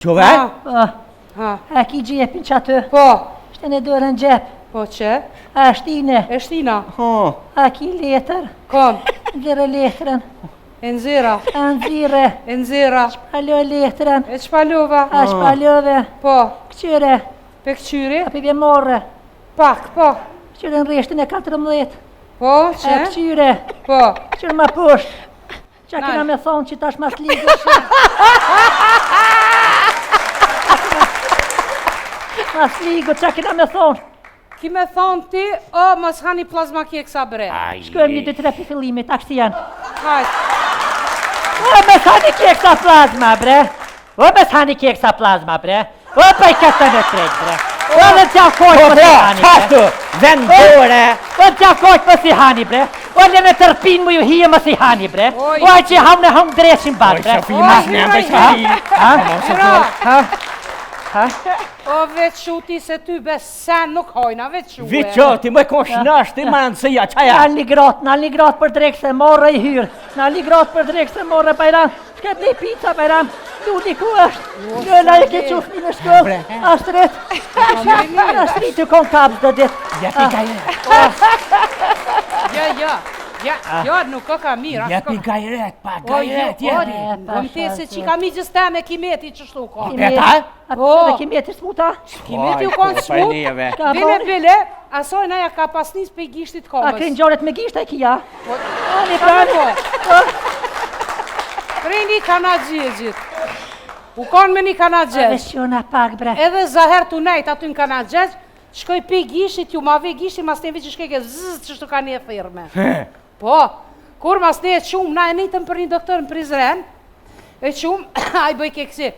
Qove? A ki gjepin që aty? Po. Shte në dorën gjep. Po që? A shtine? E shtina? A ki letër? Kom? Nxirë letrën. E nxira? A nxirë. E nxira? Shpalo letrën. E shpalova? A shpalove. Po. Këqyre. Pe këqyri? A pive morre. Pak, po. Këqyre në reshtin e 14. Po, A që? këqyre. Po. Këqyre ma poshtë. Qa kena me thonë që tash mas ligë Mas ligë, qa kena me thonë? Ki me thonë ti, o, mos hani plazma kjeksa bre. Shkojmë një 2-3 për fillimit, akshti janë. Hajt. O, mes hani kjeksa plazma, bre. O, mes hani kjeksa plazma, bre. O, pa i këtë në trejt, bre. O, në tja kojtë për si hani, bre. Qastu, vendore. O, në tja kojtë për si hani, bre. O, në me tërpin mu ju hije më si hani, bre. O, a që ham në ham dresin bat, bre. Shafi mas në jam për shafi. O, veç shuti se ty besen nuk hojna, veç shuti. Viqoti, më kosh nash, ti më nësëja, qaja? Nalë një gratë për drekë se morë i hyrë. Nalë një gratë për drekë se morë, Bajram. Shket një pizza, Bajram. Du ku është. Gjëna e ke qufni në shkollë. Astrit. Astrit të konë kapës dhe ditë. Jepi gajret. Jo, nuk o ka mirë. Jepi gajret, pa gajret, jepi. Më të se që ka migjës teme kimeti që shtu ko. Peta? Dhe kimeti smuta? Kimeti u konë smut. Bile, asoj naja ka pasnis për i gishtit komës. A kënë gjoret me gisht e kia? Ani prani. Prej një kanadgjit. U konë me një kanadgjit. Veshjona pak, bre. Edhe zaher të nejt aty në kanadgjit, shkoj për i gishtit, ju ma ve gishtit, mas të që shkeke zzzz që shtu ka një firme. Po, kur mas ne e qumë, na e nejtëm për një doktor në Prizren, e qumë, a i bëj ke kësi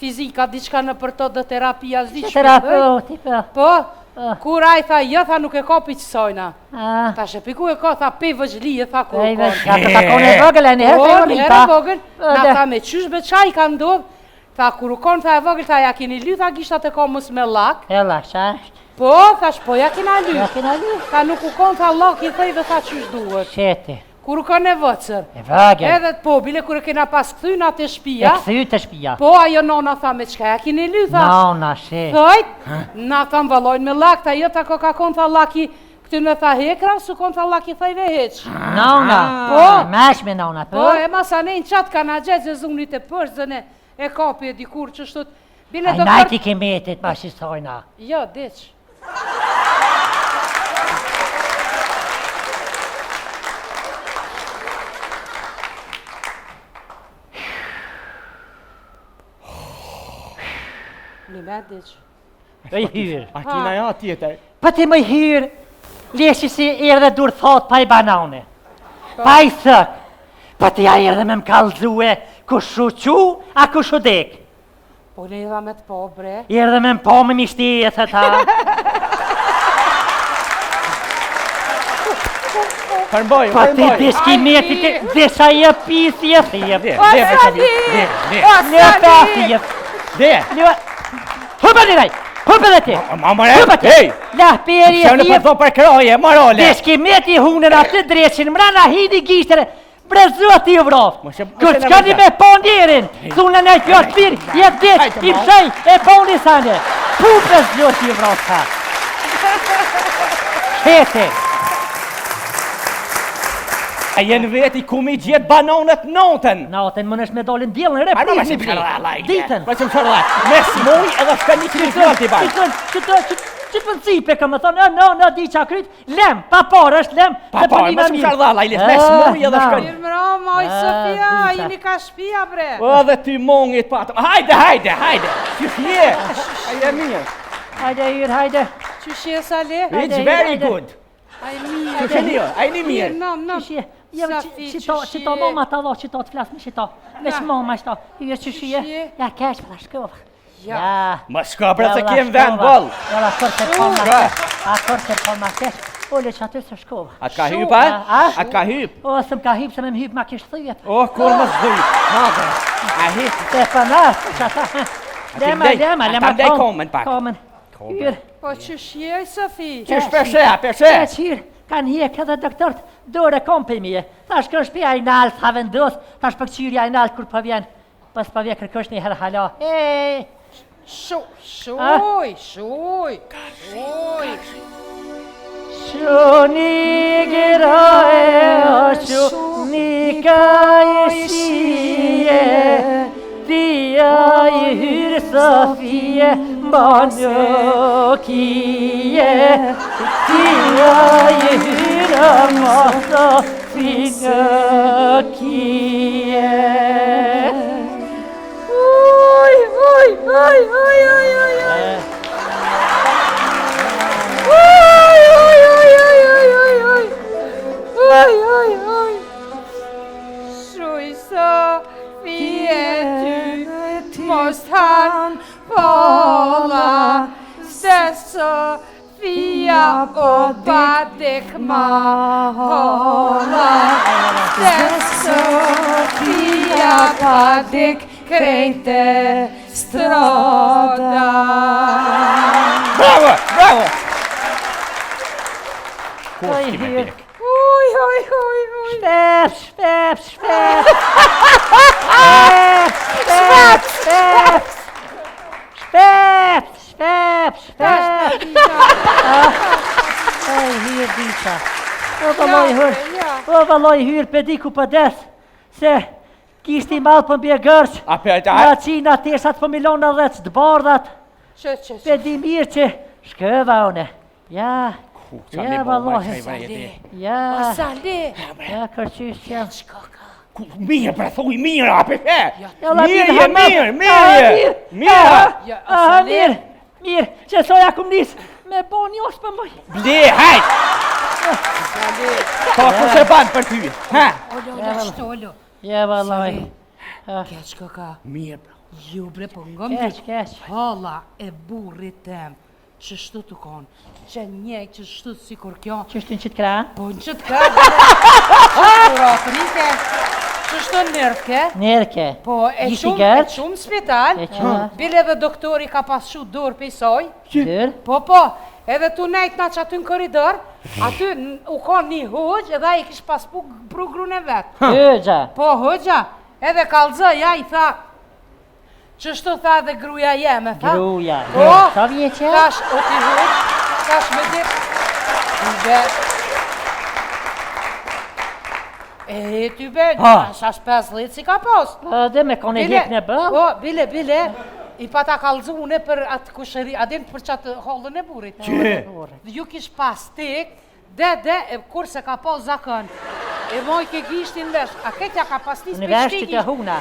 fizika, diçka në për to dhe terapia, zdi që Terapeuti, po, kur a i tha, jo, tha nuk e ka për qësojna. Ta shëpiku e ka, tha, pe vëgjli, e tha, kur konë. Ja, ta kone e vëgël, e njëherë të e njëherë e vëgël, na tha me qysh be qa i ka ndodh, tha, kur u konë, tha e vëgël, tha, ja kini ly, tha, gishtat e komës me lak. E lak, qashtë. Po, thash, po, ja kina ly. Ja kina ly. Tha, nuk u konë, tha, lak i thej dhe tha qysh duhet. Qeti. Kur u konë e vëcër. E vëgël. Edhe të po, bile kur e kena pas këthyna të shpia. E këthy të shpia. Po, ajo nona tha, me qka ja kini ly, tha. Nona, she. Thojt, na tha mvalojnë me lak, tha, jo, ta ko ka konë, tha, laki, këty në tha hekra, su konë, tha, laki thej ve heq. Nona. Po. Mesh me nona, Po, e masa ne në qatë ka na gjezë e zunit e përshëzën e kapi e dikur që shtut. A najti kemetit ma shisojna. Jo, deq. Një me deq. E i hyrë. A kina ja tjetër. Pa ti më i hyrë, leshi si erë dhe dur thot pa i banane. Pa i thëk. Pa ti a erë dhe me më kalzue kushu qu, a kushu dek. Po ne idha me të po, bre. Erë dhe me më po me mishti e thë ta. Përmboj, Pa ti deshkimeti të desha e pisi e thjep. Një pasi e Dhe. Hëpë dhe daj, hëpë dhe ti. Mamare, hej. Lahperi e Që në thjep. përdo për kroje, marole. Deshkimeti hunën atë dreqin, mrana hidi gishtere. Bre zoti u vrofë. Kër s'ka një me po njerin, thunë në kjo të pirë, jetë ditë, i pëshej, e po një sane. Pupe zoti u vrofë ka. Hete. A jenë veti ku mi gjithë banonet notën. Notën më nëshme dolin djelën re, Arma si përla, ditën. Ma që më përla, mes muj edhe shka një krizot i bajtë. Që të nëcipe këmë thonë, në di qa kryt, lem, pa parë është lem, Pa parë, ma që më përla, lajlis, mes muj edhe shka një. Mirë mërama, oj Sofia, jeni ka shpia, bre. O dhe ty mongit patëm, hajde, që fje, hajde mirë. Hajde hyrë, hajde. Qyshje Sale? It's very good. Aj mirë. Që shënio, ajni mirë. Qyshje, qito mama ta dho, qito të flasë, me qito. Vesh mama qito, hyrë qyshje, ja kesh për shkovë. Ja. Ma shka pra se kem vend bol. Ja, akor se pon ma kesh, akor se pon ma kesh. Ole që aty se shkovë. A ka hyp, a? A ka hyp? O, se më ka hyp, se me më hyp ma kesh thyjet. O, kur më zhyp. A hyp. Te përnas, që ata. Lema, ta mdej komen pak. Komen. Hyrë. Po qyshje, Sofi? Qysh përshe? Hyrë. Kanë hjek edhe doktorët, dore kom për mje. Thash kërë shpia i nalë, tha vendos, thash për këqyri i nalë kur për vjen. pas pa vje kërkosh një herë hala. Hej! Shuj. Shuni gira e shuni ka e shie, dia i hyr Sofie mbanjo kie, dia i hyr ma Sofie kie. Måste han falla Sofia och Badek mahala Sofia Badek krejte strada. Bravo! Oj, hyr. Spep! Oj, hyr dita. O valoj hyr pediku për des, se kishti malë për mbje gërq, nga qina tesat për milona dhe të bardhat, pedi mirë që shkëva une. Ja, valoj. Ja, kërqysh që Mirë, pra thuj, mirë, ape fe! Mirë, që soja kum nis, me bo një osë për mëj. Ble, hajt! Pa ku se banë për ty, ha? Olo. Ja, valoj. Keq kaka. Mirë, pra. Ju bre po ngëm Keq. hala e burrit tem. Që shtu të konë, që njek që shtu të sikur kjo. Që shtu në qitë kra? Po në qitë kra, që Afrike, që shtu nërke. Nërke. Po e shumë spital, bile dhe doktori ka pas shu dorë për isoj. Dërë? Po, edhe tu nejt na që aty në koridor, aty u konë një hoqë edhe i kish pas pru grune vetë. Hoxha? Po, hoxha, edhe kalzë, ja i tha, që shtu tha dhe gruja jeme, tha? Gruja, Po, sa vjeqe? tash, o ti hoqë, tash me dit, ty be, tash 50 si ka pos. Dhe me kone hjek në bëllë? Po, bile, i pa ta kalzu une për atë kushëri, adin për qatë hollën e burit. Dhe ju kish pas tek, kur se ka po zakën, e moj ke gishtin vesh, a ketja ka pas nis për qiti gishti? Në veshti të huna?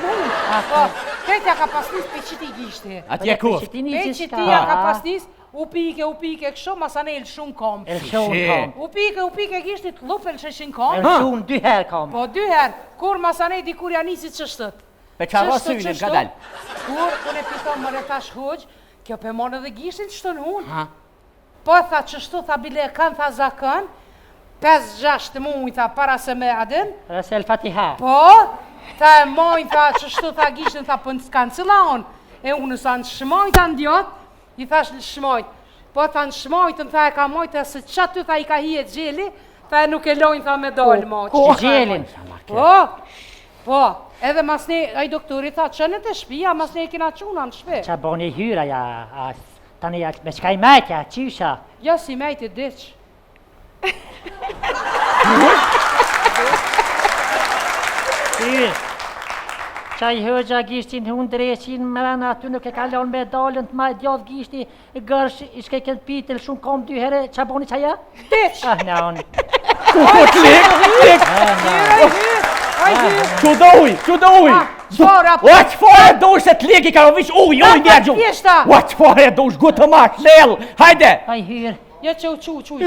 Po, ketja ka pas nis për qiti gishti. Atje kuft. Për qitia ka pas nis, u pike kësho, masane el shumë kom. El shumë kom. U pike gishtit, lupel sheshin kom. El shumë 2 herë kom. Po, 2 herë, kur masane di kur janë nisit qështët. Pe qaro synin, ka dal. Kur, unë e piton më retash hoqë, kjo pe monë dhe gishtin qështën unë. Po, tha qështu, tha bile kanë, tha zakën, 5-6 mujnë, tha para se me adin. Rasel Fatiha. Po, tha e mojnë, tha qështu, tha gishtin, tha për në s'kanë cila unë. E unë sa në shmojnë, tha ndjot, i thash në shmojnë. Po, tha në shmojnë, tha e ka mojtë, se qatë tha i ka hi e gjeli, tha e nuk e lojnë, tha me dollë mojtë. Ko gjelin? Po, edhe mas ne, a i doktori tha, qënët e shpia, mas ne e kina quna në shpi. Qa boni hyra, tani me qka i majtja, qysha? Ja, si majti diq. Hyr, qaj hëgja gishtin hun dreqin, mërana aty nuk e kalon me dalën të maj djath gishti, gërsh, ishke këtë pitel shumë kom 2 herë, qa boni qaja? Diq! Na unë. Ku klik! Që do uj! Qfara! O, qfara dosh se t'lik i ka vish uj njergju! Pjeshta! O, qfara dosh, gutë ma, shlel, hajde! Aj hyr. Ja që u qu